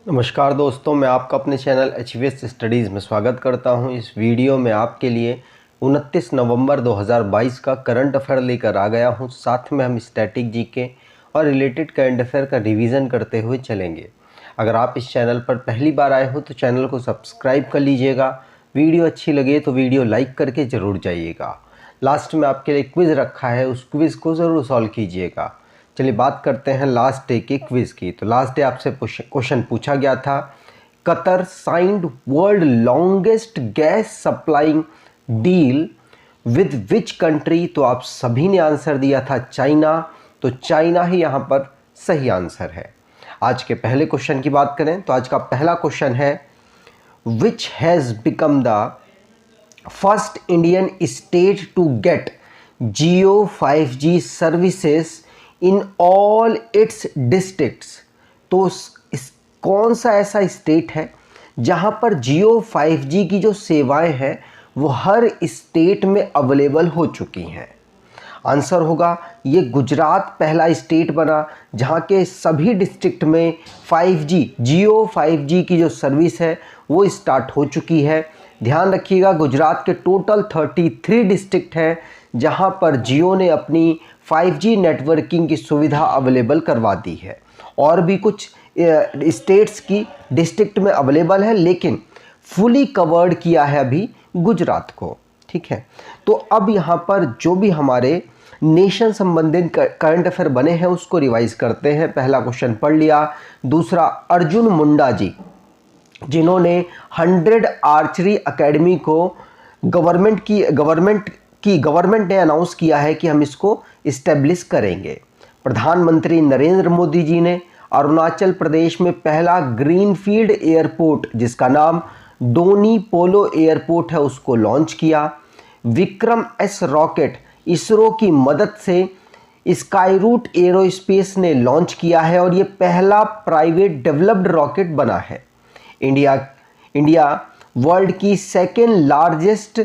नमस्कार दोस्तों, मैं आपका अपने चैनल HVS स्टडीज़ में स्वागत करता हूं। इस वीडियो में आपके लिए 29 नवंबर 2022 का करंट अफेयर लेकर आ गया हूं। साथ में हम स्टैटिक जीके और रिलेटेड करंट अफेयर का रिवीजन करते हुए चलेंगे। अगर आप इस चैनल पर पहली बार आए हो तो चैनल को सब्सक्राइब कर लीजिएगा। वीडियो अच्छी लगे तो वीडियो लाइक करके ज़रूर जाइएगा। लास्ट में आपके लिए क्विज़ रखा है, उस क्विज़ को ज़रूर सॉल्व कीजिएगा। चलिए बात करते हैं लास्ट डे के क्विज़ की। तो लास्ट डे आपसे क्वेश्चन पूछा गया था, Qatar signed world longest gas supplying deal with which country. तो आप सभी ने आंसर दिया था चाइना, तो चाइना ही यहाँ पर सही आंसर है। आज के पहले क्वेश्चन की बात करें तो आज का पहला क्वेश्चन है, which has become the first Indian state to get Jio 5G services in all its districts. तो कौन सा ऐसा स्टेट है जहां पर जियो 5G की जो सेवाएं हैं वो हर स्टेट में अवेलेबल हो चुकी हैं। आंसर होगा ये गुजरात पहला स्टेट बना जहां के सभी डिस्ट्रिक्ट में 5G जियो 5G की जो सर्विस है वो स्टार्ट हो चुकी है। ध्यान रखिएगा, गुजरात के टोटल 33 डिस्ट्रिक्ट हैं जहां पर जियो ने अपनी 5G नेटवर्किंग की सुविधा अवेलेबल करवा दी है। और भी कुछ स्टेट्स की डिस्ट्रिक्ट में अवेलेबल है, लेकिन फुली कवर्ड किया है अभी गुजरात को। ठीक है, तो अब यहाँ पर जो भी हमारे नेशन संबंधित करंट अफेयर बने हैं उसको रिवाइज करते हैं। पहला क्वेश्चन पढ़ लिया। दूसरा, अर्जुन मुंडा जी जिन्होंने 100 आर्चरी एकेडमी को गवर्नमेंट ने अनाउंस किया है कि हम इसको इस्टेब्लिश करेंगे। प्रधानमंत्री नरेंद्र मोदी जी ने अरुणाचल प्रदेश में पहला ग्रीनफील्ड एयरपोर्ट जिसका नाम डोनी पोलो एयरपोर्ट है उसको लॉन्च किया। विक्रम एस रॉकेट इसरो की मदद से स्काईरूट एरोस्पेस ने लॉन्च किया है और ये पहला प्राइवेट डेवलप्ड रॉकेट बना है। इंडिया वर्ल्ड की सेकेंड लार्जेस्ट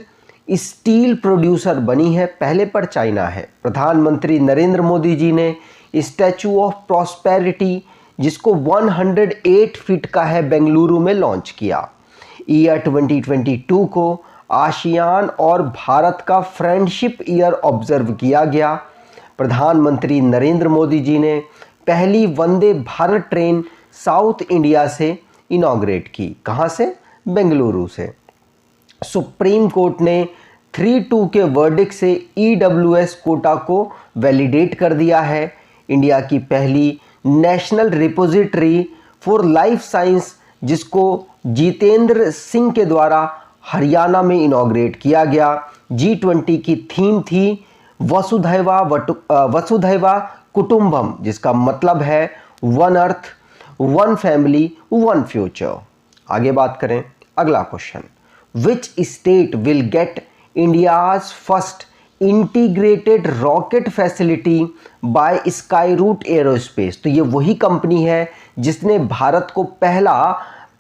स्टील प्रोड्यूसर बनी है, पहले पर चाइना है। प्रधानमंत्री नरेंद्र मोदी जी ने स्टैचू ऑफ प्रॉस्पेरिटी जिसको 108 फीट का है बेंगलुरु में लॉन्च किया। ईयर 2022 को आसियान और भारत का फ्रेंडशिप ईयर ऑब्जर्व किया गया। प्रधानमंत्री नरेंद्र मोदी जी ने पहली Vande Bharat train south India से इनॉग्रेट की। कहाँ से? बेंगलुरु से। सुप्रीम कोर्ट ने 3-2 के वर्डिक्ट से EWS कोटा को वैलिडेट कर दिया है। इंडिया की पहली national repository for life science जिसको जितेंद्र सिंह के द्वारा हरियाणा में इनॉग्रेट किया गया। G20 की थीम थी वसुधैवा कुटुंबम जिसका मतलब है one earth one family one future. आगे बात करें, अगला question, which state will get India's first integrated rocket facility by Skyroot Aerospace. तो ये वही कंपनी है जिसने भारत को पहला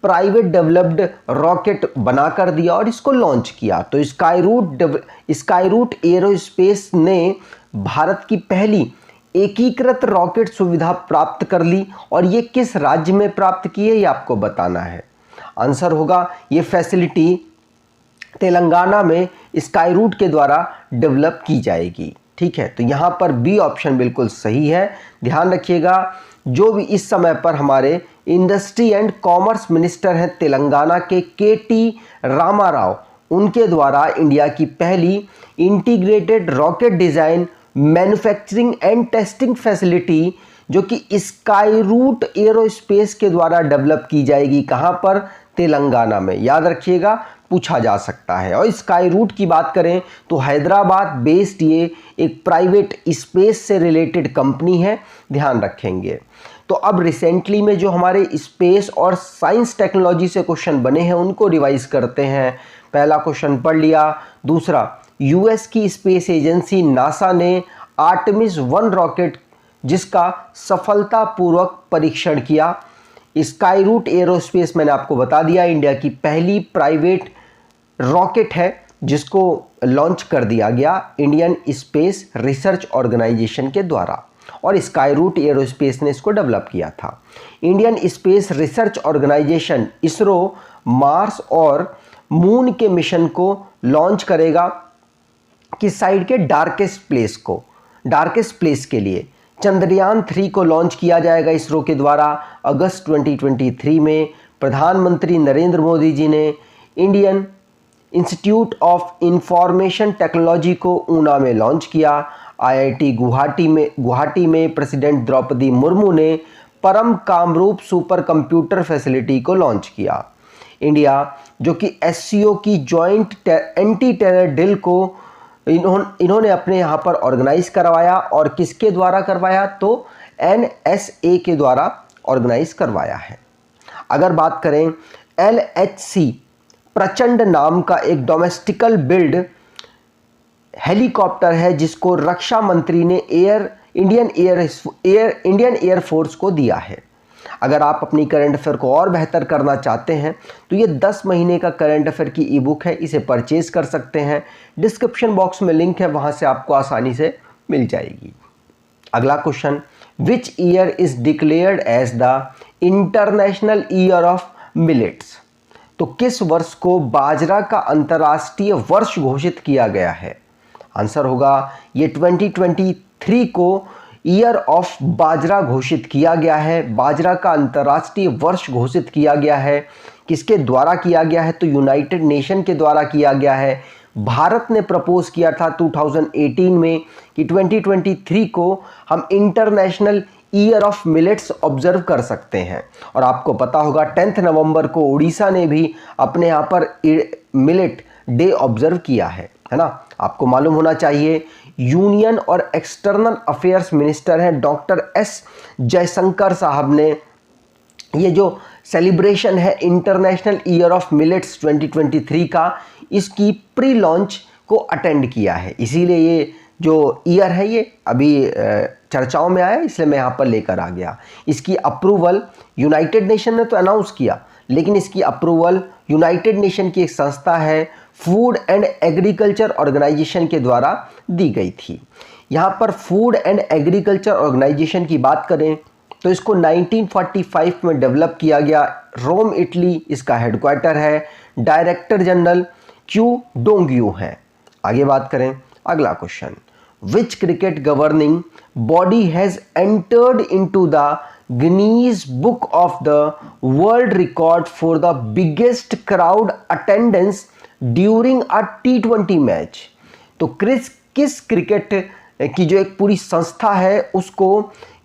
प्राइवेट डेवलप्ड रॉकेट बनाकर दिया और इसको लॉन्च किया। तो स्काईरूट एरोस्पेस ने भारत की पहली एकीकृत रॉकेट सुविधा प्राप्त कर ली और ये किस राज्य में प्राप्त की है ये आपको बताना है। आंसर होगा ये फैसिलिटी तेलंगाना में स्काईरूट के द्वारा डेवलप की जाएगी। ठीक है, तो यहाँ पर बी ऑप्शन बिल्कुल सही है। ध्यान रखिएगा, जो भी इस समय पर हमारे इंडस्ट्री एंड कॉमर्स मिनिस्टर हैं तेलंगाना के KT रामाराव, उनके द्वारा इंडिया की पहली integrated rocket design manufacturing and testing facility जो कि स्काईरूट एरोस्पेस के द्वारा डेवलप की जाएगी। कहाँ पर? तेलंगाना में। याद रखिएगा, पूछा जा सकता है। और स्काईरूट की बात करें तो हैदराबाद बेस्ड ये एक प्राइवेट स्पेस से रिलेटेड कंपनी है, ध्यान रखेंगे। तो अब रिसेंटली में जो हमारे स्पेस और साइंस टेक्नोलॉजी से क्वेश्चन बने हैं उनको रिवाइज करते हैं। पहला क्वेश्चन पढ़ लिया। दूसरा, US की स्पेस एजेंसी नासा ने आर्टेमिस 1 रॉकेट जिसका सफलतापूर्वक परीक्षण किया। स्काईरूट एरोस्पेस मैंने आपको बता दिया इंडिया की पहली प्राइवेट रॉकेट है जिसको लॉन्च कर दिया गया इंडियन स्पेस रिसर्च ऑर्गेनाइजेशन के द्वारा। और स्काई रूट एरोस्पेस ने इसको डेवलप किया था। Indian Space Research Organisation ISRO Mars और मून के मिशन को लॉन्च करेगा किस साइड के डार्केस्ट प्लेस के लिए। चंद्रयान 3 को लॉन्च किया जाएगा इसरो के द्वारा अगस्त 2023 में। प्रधानमंत्री नरेंद्र मोदी जी ने Indian institute of information technology को ऊना में लॉन्च किया। आईआईटी गुवाहाटी में प्रेसिडेंट द्रौपदी मुर्मू ने परम कामरूप सुपर कंप्यूटर फैसिलिटी को लॉन्च किया। इंडिया जो कि एससीओ की जॉइंट एंटी टेरर डील को इन्होंने अपने यहाँ पर ऑर्गेनाइज करवाया, और किसके द्वारा करवाया, तो एनएसए के द्वारा ऑर्गेनाइज करवाया है। अगर बात करें LHC प्रचंड नाम का एक डोमेस्टिकल बिल्ड हेलीकॉप्टर है जिसको रक्षा मंत्री ने इंडियन एयरफोर्स को दिया है। अगर आप अपनी करंट अफेयर को और बेहतर करना चाहते हैं तो ये 10 महीने का करंट अफेयर की ई बुक है, इसे परचेज कर सकते हैं। डिस्क्रिप्शन बॉक्स में लिंक है, वहां से आपको आसानी से मिल जाएगी। अगला question, which year is declared as the international year of millets? तो किस वर्ष को बाजरा का अंतर्राष्ट्रीय वर्ष घोषित किया गया है? आंसर होगा ये 2023 को ईयर ऑफ बाजरा घोषित किया गया है। बाजरा का अंतर्राष्ट्रीय वर्ष घोषित किया गया है। किसके द्वारा किया गया है? तो यूनाइटेड नेशन के द्वारा किया गया है। भारत ने प्रपोज किया था 2018 में कि 2023 को हम international year of millets observe कर सकते हैं। और आपको पता होगा 10 नवंबर को उड़ीसा ने भी अपने यहाँ पर मिलेट डे ऑब्जर्व किया है ना। आपको मालूम होना चाहिए यूनियन और एक्सटर्नल अफेयर्स मिनिस्टर हैं डॉक्टर एस जयशंकर साहब ने ये जो सेलिब्रेशन है इंटरनेशनल ईयर ऑफ मिलेट्स 2023 का, इसकी प्री लॉन्च को अटेंड किया है। इसीलिए ये जो ईयर है ये अभी चर्चाओं में आया, इसलिए मैं यहाँ पर लेकर आ गया। इसकी अप्रूवल यूनाइटेड नेशन ने तो अनाउंस किया, लेकिन इसकी अप्रूवल यूनाइटेड नेशन की एक संस्था है फूड एंड एग्रीकल्चर ऑर्गेनाइजेशन के द्वारा दी गई थी। यहाँ पर फूड एंड एग्रीकल्चर ऑर्गेनाइजेशन की बात करें तो इसको 1945 में डेवलप किया गया। रोम इटली इसका हेडक्वार्टर है। डायरेक्टर जनरल क्यू डोंग्यू है। आगे बात करें, अगला question, which cricket governing body has entered into the Guinness book of the world record for the biggest crowd attendance during a T20 match? तो किस cricket की जो एक पूरी संस्था है उसको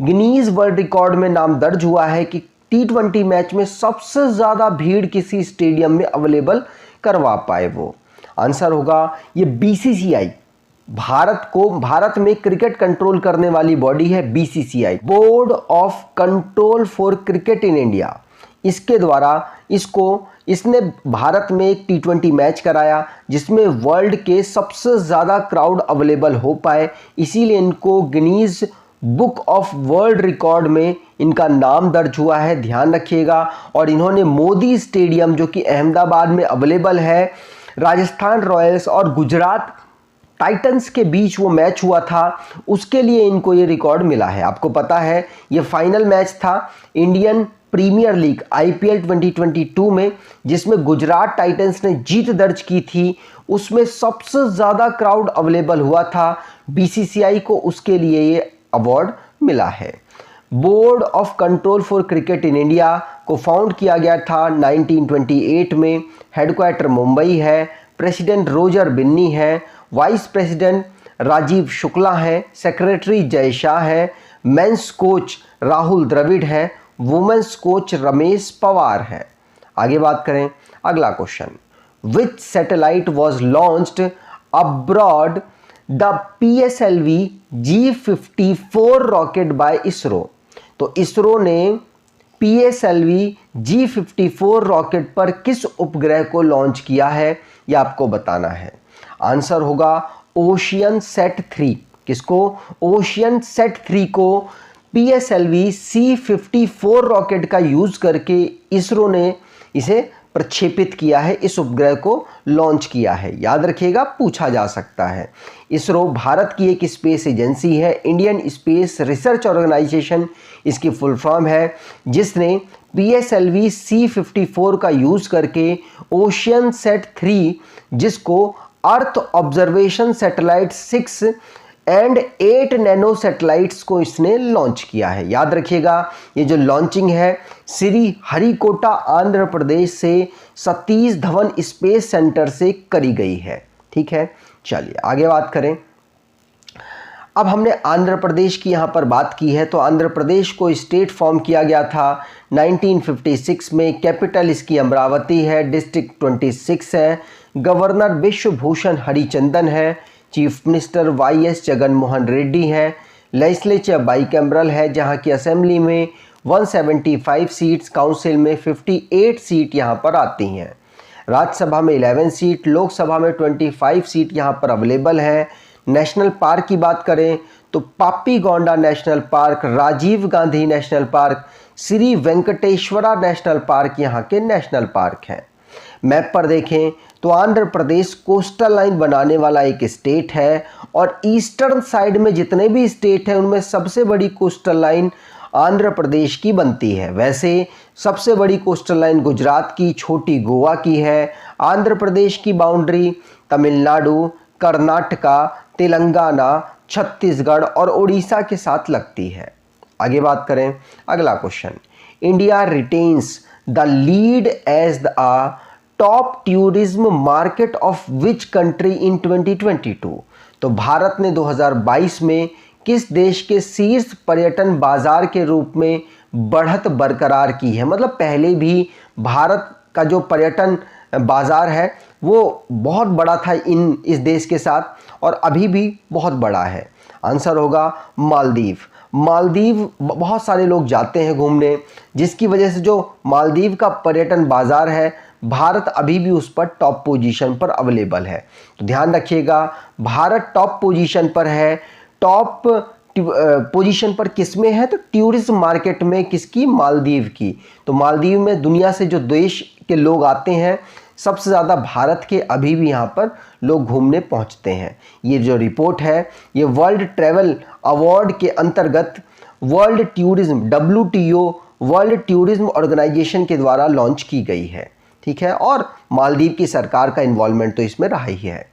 गिनीज वर्ल्ड रिकॉर्ड में नाम दर्ज हुआ है कि T20 मैच में सबसे ज़्यादा भीड़ किसी स्टेडियम में अवेलेबल करवा पाए वो? आंसर होगा ये BCCI। भारत में क्रिकेट कंट्रोल करने वाली बॉडी है BCCI, board of control for cricket in India. इसके द्वारा इसने भारत में एक T20 मैच कराया जिसमें वर्ल्ड के सबसे ज़्यादा क्राउड अवेलेबल हो पाए, इसीलिए इनको Guinness book of world record में इनका नाम दर्ज हुआ है, ध्यान रखिएगा। और इन्होंने मोदी स्टेडियम जो कि अहमदाबाद में अवेलेबल है, राजस्थान रॉयल्स और गुजरात टाइटंस के बीच वो मैच हुआ था, उसके लिए इनको ये रिकॉर्ड मिला है। आपको पता है ये फाइनल मैच था इंडियन प्रीमियर लीग IPL 2022 में, जिसमें गुजरात टाइटंस ने जीत दर्ज की थी। उसमें सबसे ज़्यादा क्राउड अवेलेबल हुआ था, BCCI को उसके लिए ये अवार्ड मिला है। Board of control for cricket in India को फाउंड किया गया था 1928 में। हेडक्वार्टर मुंबई है। प्रेसिडेंट रोजर बिन्नी है। वाइस प्रेसिडेंट राजीव शुक्ला है। सेक्रेटरी जय शाह है। मेंस कोच राहुल द्रविड़ है। वुमेन्स कोच रमेश पवार है। आगे बात करें, अगला question, which satellite was launched abroad the PSLV G54 rocket by ISRO? तो इसरो ने PSLV G54 रॉकेट पर किस उपग्रह को लॉन्च किया है, यह आपको बताना है। आंसर होगा ओशियन सेट 3। किसको? ओशियन सेट 3 को PSLV C54 रॉकेट का यूज करके इसरो ने इसे प्रक्षेपित किया है, इस उपग्रह को लॉन्च किया है? याद रखिएगा, पूछा जा सकता है। इसरो भारत की एक स्पेस एजेंसी है, इंडियन स्पेस रिसर्च ऑर्गेनाइजेशन इसकी फुल फॉर्म है, जिसने PSLV C54 का यूज़ करके ओशियन सेट 3, जिसको earth observation satellite 6 and 8 nano satellites को इसने लॉन्च किया है। याद रखिएगा, ये जो लॉन्चिंग है श्री हरिकोटा आंध्र प्रदेश से सतीश धवन स्पेस सेंटर से करी गई है। ठीक है, चलिए आगे बात करें। अब हमने आंध्र प्रदेश की यहाँ पर बात की है, तो आंध्र प्रदेश को स्टेट फॉर्म किया गया था 1956 में। कैपिटल इसकी अमरावती है, डिस्ट्रिक्ट 26 है, गवर्नर विश्वभूषण हरिचंदन है, chief minister YS Jagan Mohan Reddy है, लेजिस्लेचर बाईकैमरल है जहाँ की असेंबली में 175 सीट्स, काउंसिल में 58 सीट यहाँ पर आती हैं, राज्यसभा में 11 सीट, लोकसभा में 25 सीट यहाँ पर अवेलेबल है। नेशनल पार्क की बात करें तो Papikonda national park, Rajiv Gandhi national park, Shri Venkateswara national park यहाँ के नेशनल पार्क हैं। मैप पर देखें तो आंध्र प्रदेश कोस्टल लाइन बनाने वाला एक स्टेट है और ईस्टर्न साइड में जितने भी स्टेट हैं उनमें सबसे बड़ी कोस्टल लाइन आंध्र प्रदेश की बनती है। वैसे सबसे बड़ी कोस्टल लाइन गुजरात की, छोटी गोवा की है। आंध्र प्रदेश की बाउंड्री तमिलनाडु, कर्नाटका, तेलंगाना, छत्तीसगढ़ और उड़ीसा के साथ लगती है। आगे बात करें, अगला question, India retains the lead as the top tourism market of which country in 2022? तो भारत ने 2022 में किस देश के शीर्ष पर्यटन बाजार के रूप में बढ़त बरकरार की है? मतलब पहले भी भारत का जो पर्यटन बाजार है वो बहुत बड़ा था इस देश के साथ और अभी भी बहुत बड़ा है। आंसर होगा मालदीव। मालदीव बहुत सारे लोग जाते हैं घूमने, जिसकी वजह से जो मालदीव का पर्यटन बाजार है भारत अभी भी उस पर टॉप पोजीशन पर अवेलेबल है। तो ध्यान रखिएगा, भारत टॉप पोजीशन पर है। टॉप पोजीशन पर किस में है? तो टूरिज्म मार्केट में। किसकी? मालदीव की। तो मालदीव में दुनिया से जो देश के लोग आते हैं सबसे ज़्यादा भारत के अभी भी यहाँ पर लोग घूमने पहुँचते हैं। ये जो रिपोर्ट है ये वर्ल्ड ट्रैवल अवार्ड के अंतर्गत world tourism WTO world tourism organisation के द्वारा लॉन्च की गई है। ठीक है, और मालदीव की सरकार का इन्वॉल्वमेंट तो इसमें रहा ही है।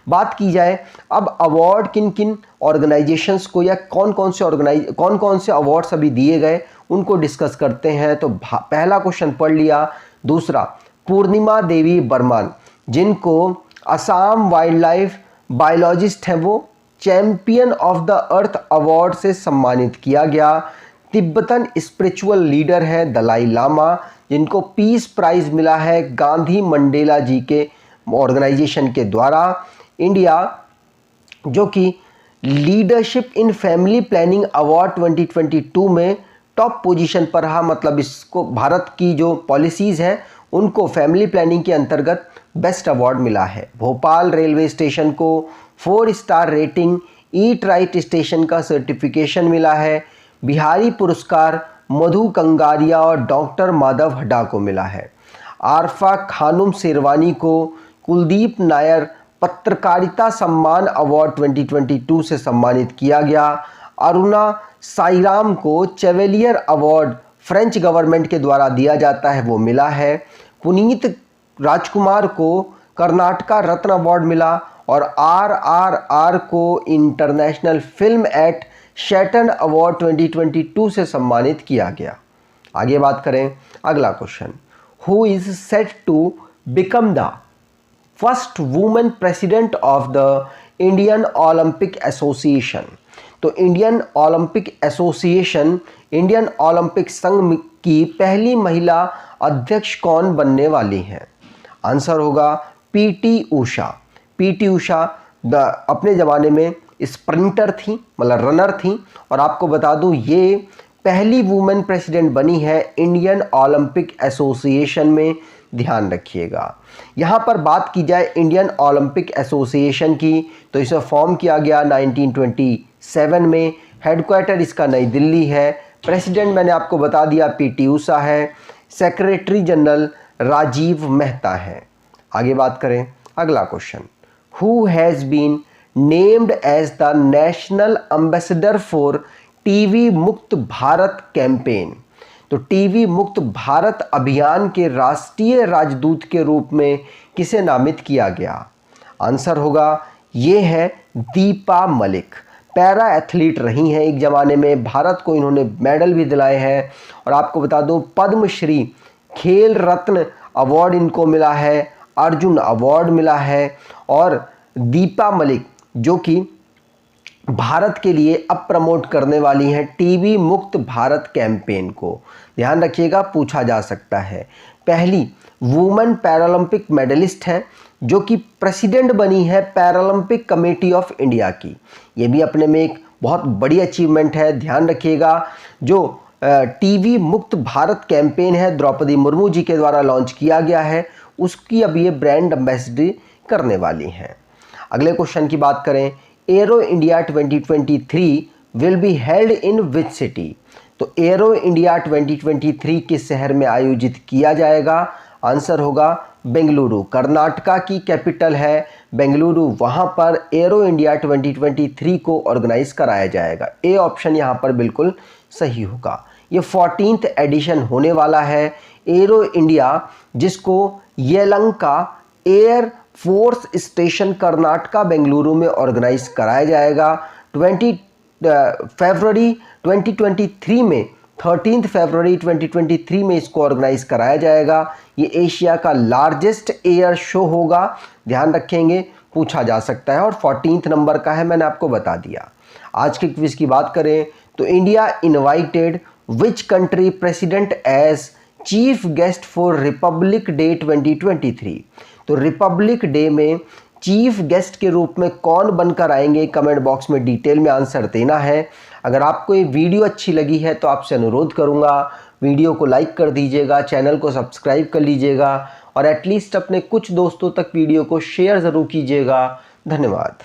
बात की जाए अब अवार्ड किन किन ऑर्गेनाइजेशंस को या कौन कौन से अवार्ड्स अभी दिए गए उनको डिस्कस करते हैं। तो पहला क्वेश्चन पढ़ लिया। दूसरा, पूर्णिमा देवी बर्मन, जिनको असम वाइल्ड लाइफ बायोलॉजिस्ट हैं, वो champion of the earth award से सम्मानित किया गया। तिब्बतन स्पिरिचुअल लीडर हैं दलाई लामा, जिनको पीस प्राइज मिला है गांधी मंडेला जी के ऑर्गेनाइजेशन के द्वारा। इंडिया जो कि leadership in family planning award 2022 में टॉप पोजीशन पर रहा, मतलब इसको भारत की जो पॉलिसीज़ हैं उनको फैमिली प्लानिंग के अंतर्गत बेस्ट अवार्ड मिला है। भोपाल रेलवे स्टेशन को 4 star rating, eat right station का सर्टिफिकेशन मिला है। बिहारी पुरस्कार मधु कंगारिया और डॉक्टर माधव हड्डा को मिला है। आरफा खानुम शेरवानी को कुलदीप नायर पत्रकारिता सम्मान अवार्ड 2022 से सम्मानित किया गया। अरुणा साईराम को चेवेलियर अवार्ड फ्रेंच गवर्नमेंट के द्वारा दिया जाता है, वो मिला है। पुनीत राजकुमार को कर्नाटका रत्न अवार्ड मिला और RRR को international film at Saturn award 2022 से सम्मानित किया गया। आगे बात करें, अगला question, who is set to become the first women president of the Indian Olympic Association? तो Indian Olympic Association, Indian Olympic संघ की पहली महिला अध्यक्ष कौन बनने वाली हैं? आंसर होगा PT उषा। PT उषा अपने ज़माने में स्प्रिंटर थी, मतलब रनर थी, और आपको बता दूं ये पहली वुमेन प्रेसिडेंट बनी है इंडियन ओलंपिक एसोसिएशन में। ध्यान रखिएगा, यहाँ पर बात की जाए इंडियन ओलंपिक एसोसिएशन की तो इसे फॉर्म किया गया 1927 में। हेडक्वार्टर इसका नई दिल्ली है। प्रेसिडेंट मैंने आपको बता दिया PT उषा है। सेक्रेटरी जनरल राजीव मेहता हैं। आगे बात करें, अगला question, who has been named as the national ambassador for TV मुक्त भारत कैंपेन। तो टीवी मुक्त भारत अभियान के राष्ट्रीय राजदूत के रूप में किसे नामित किया गया? आंसर होगा ये है दीपा मलिक। पैरा एथलीट रही हैं एक ज़माने में, भारत को इन्होंने मेडल भी दिलाए हैं। और आपको बता दूं पद्मश्री, खेल रत्न अवार्ड इनको मिला है, अर्जुन अवार्ड मिला है। और दीपा मलिक जो कि भारत के लिए अब प्रमोट करने वाली हैं टीवी मुक्त भारत कैंपेन को। ध्यान रखिएगा, पूछा जा सकता है। पहली वुमेन पैरालंपिक मेडलिस्ट हैं जो कि प्रेसिडेंट बनी है पैरालंपिक कमेटी ऑफ इंडिया की। ये भी अपने में एक बहुत बड़ी अचीवमेंट है। ध्यान रखिएगा, जो टीवी मुक्त भारत कैंपेन है द्रौपदी मुर्मू जी के द्वारा लॉन्च किया गया है, उसकी अब ये ब्रांड एम्बेसडर करने वाली हैं। अगले क्वेश्चन की बात करें, arrow India 2023 will be held in which city. तो एरो इंडिया 2023 किस शहर में आयोजित किया जाएगा? आंसर होगा बेंगलुरु। कर्नाटका की कैपिटल है बेंगलुरु, वहाँ पर एरो इंडिया 2023 को ऑर्गेनाइज कराया जाएगा। ए ऑप्शन यहाँ पर बिल्कुल सही होगा। ये 14th एडिशन होने वाला है एरो इंडिया, जिसको Yelahanka air force station Karnataka Bengaluru में ऑर्गेनाइज कराया जाएगा। 20 फरवरी 2023 में 13 फरवरी 2023 में इसको ऑर्गेनाइज कराया जाएगा। ये एशिया का लार्जेस्ट एयर शो होगा। ध्यान रखेंगे, पूछा जा सकता है। और 14 नंबर का है, मैंने आपको बता दिया। आज के क्विज की बात करें तो India invited which country president as chief guest for Republic Day 2023। तो रिपब्लिक डे में चीफ गेस्ट के रूप में कौन बनकर आएंगे, कमेंट बॉक्स में डिटेल में आंसर देना है। अगर आपको ये वीडियो अच्छी लगी है तो आपसे अनुरोध करूंगा वीडियो को लाइक कर दीजिएगा, चैनल को सब्सक्राइब कर लीजिएगा और एटलीस्ट अपने कुछ दोस्तों तक वीडियो को शेयर ज़रूर कीजिएगा। धन्यवाद।